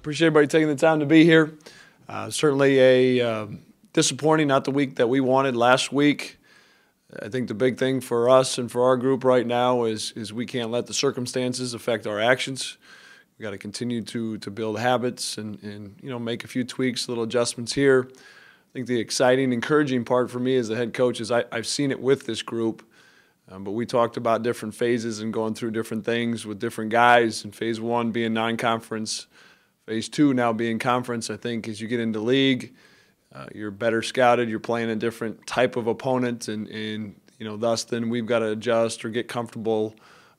Appreciate everybody taking the time to be here. Certainly a disappointing, not the week that we wanted last week. I think the big thing for us and for our group right now is we can't let the circumstances affect our actions. We got to continue to build habits and make a few tweaks, little adjustments here. I think the exciting, encouraging part for me as the head coach is I've seen it with this group. But we talked about different phases and going through different things with different guys. And phase one being non-conference, phase two now being conference. I think as you get into league, you're better scouted. You're playing a different type of opponent, and thus then we've got to adjust or get comfortable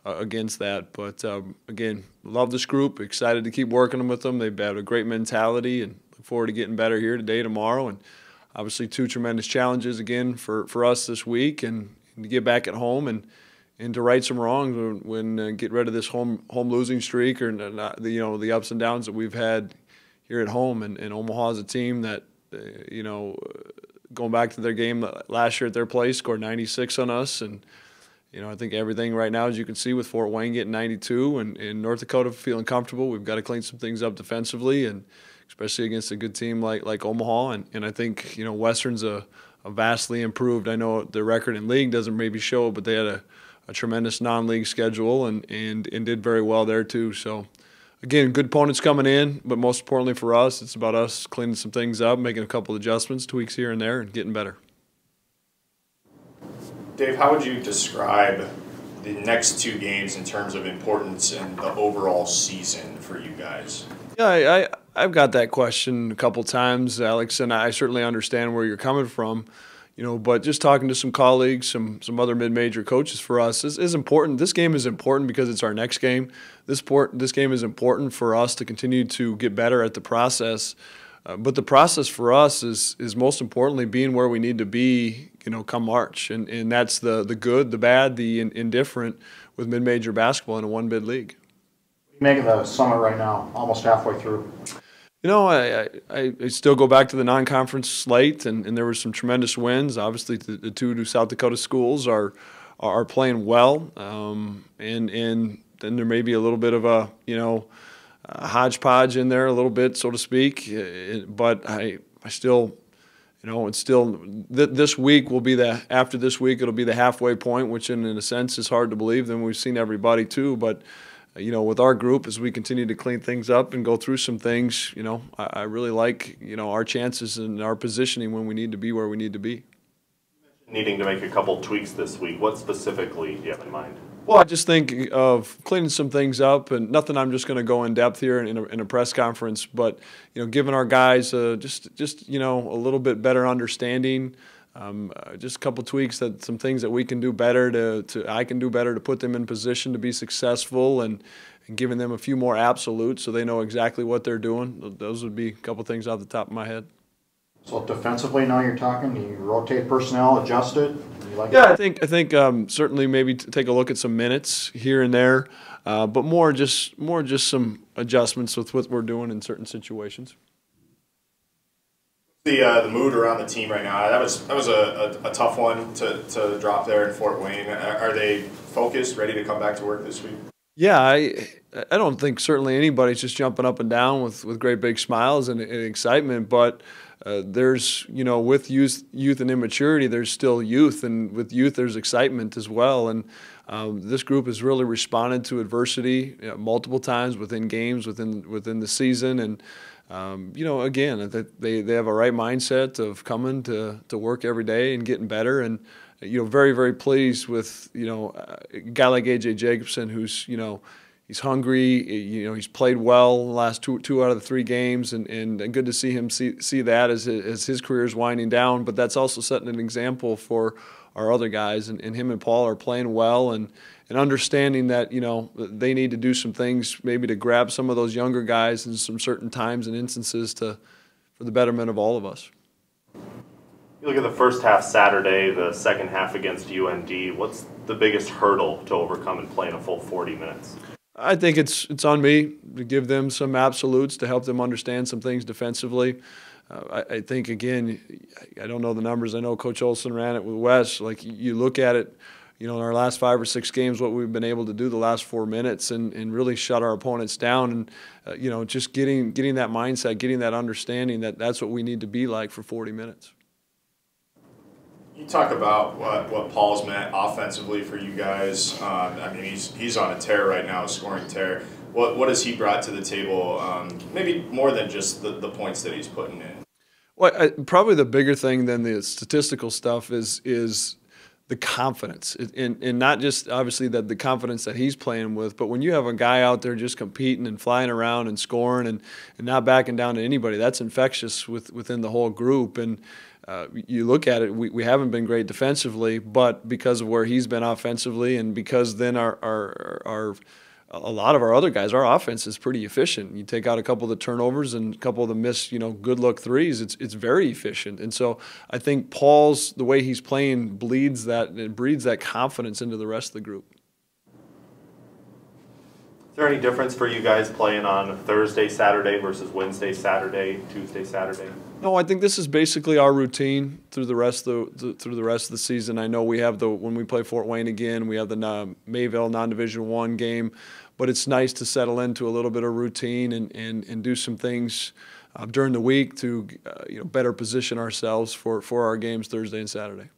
against that. But again, love this group. Excited to keep working with them. They've had a great mentality, and look forward to getting better here today, tomorrow, and obviously two tremendous challenges again for us this week, and to get back at home and to right some wrongs when get rid of this home losing streak or the ups and downs that we've had here at home. And Omaha is a team that going back to their game last year at their place, scored 96 on us, and I think everything right now, as you can see, with Fort Wayne getting 92 and North Dakota feeling comfortable, we've got to clean some things up defensively, and especially against a good team like Omaha. And I think Western's a vastly improved. I know their record in league doesn't maybe show it, but they had a tremendous non-league schedule and did very well there too. So again, good opponents coming in, but most importantly for us, it's about us cleaning some things up, making a couple adjustments, tweaks here and there, and getting better. Dave, how would you describe the next two games in terms of importance in the overall season for you guys? Yeah, I've got that question a couple times, Alex, and I certainly understand where you're coming from. But just talking to some colleagues, some other mid-major coaches for us is important. This game is important because it's our next game. This game is important for us to continue to get better at the process. But the process for us is most importantly being where we need to be, come March. And that's the good, the bad, the indifferent with mid-major basketball in a one-bid league. Making the summit right now, almost halfway through. I still go back to the non-conference slate, and there were some tremendous wins. Obviously, the two South Dakota schools are playing well, and then there may be a little bit of a hodgepodge in there, a little bit, so to speak. But I still, it's still this week will be after this week it'll be the halfway point, which in a sense is hard to believe. Then we've seen everybody too, but. With our group, as we continue to clean things up and go through some things, I really like, our chances and our positioning when we need to be where we need to be. Needing to make a couple tweaks this week. What specifically do you have in mind? Well, I just think of cleaning some things up, and nothing I'm just going to go in depth here in a press conference, but, giving our guys just a little bit better understanding. Just a couple tweaks, some things that we can do better I can do better to put them in position to be successful, and giving them a few more absolutes so they know exactly what they're doing. Those would be a couple things off the top of my head. So defensively, now you're talking. Do you rotate personnel, adjust it? I think certainly maybe take a look at some minutes here and there, but more just some adjustments with what we're doing in certain situations. The mood around the team right now, that was a tough one to drop there in Fort Wayne. Are they focused, ready to come back to work this week? Yeah, I don't think certainly anybody's just jumping up and down with great big smiles and excitement, but there's, with youth and immaturity, there's still youth, and with youth there's excitement as well. And this group has really responded to adversity multiple times within games, within the season, and again, they have a right mindset of coming to work every day and getting better, and very, very pleased with a guy like A.J. Jacobson, who's he's hungry, he's played well in the last two out of the 3 games, and good to see him see that as his career is winding down. But that's also setting an example for our other guys, and him and Paul are playing well and understanding that they need to do some things maybe to grab some of those younger guys in some certain times and instances for the betterment of all of us. You look at the first half Saturday, the second half against UND. What's the biggest hurdle to overcome in playing a full 40 minutes? I think it's on me to give them some absolutes to help them understand some things defensively. I think, again, I don't know the numbers. I know Coach Olson ran it with Wes. Like, you look at it, in our last 5 or 6 games, what we've been able to do the last 4 minutes and really shut our opponents down and, just getting that mindset, getting that understanding that that's what we need to be like for 40 minutes. You talk about what Paul's meant offensively for you guys. He's on a tear right now, a scoring tear. What has he brought to the table, maybe more than just the points that he's putting in? Well, probably the bigger thing than the statistical stuff is the confidence, and not just obviously the confidence that he's playing with, but when you have a guy out there just competing and flying around and scoring and not backing down to anybody, that's infectious within the whole group. And you look at it, we haven't been great defensively, but because of where he's been offensively, and because then a lot of our other guys, our offense is pretty efficient. You take out a couple of the turnovers and a couple of the missed, good look threes. It's very efficient, and so I think the way he's playing breeds that confidence into the rest of the group. Is there any difference for you guys playing on Thursday, Saturday versus Wednesday, Saturday, Tuesday, Saturday? No, I think this is basically our routine through the rest of the season. I know we have when we play Fort Wayne again, we have the Mayville non-Division I game, but it's nice to settle into a little bit of routine and do some things during the week to better position ourselves for our games Thursday and Saturday.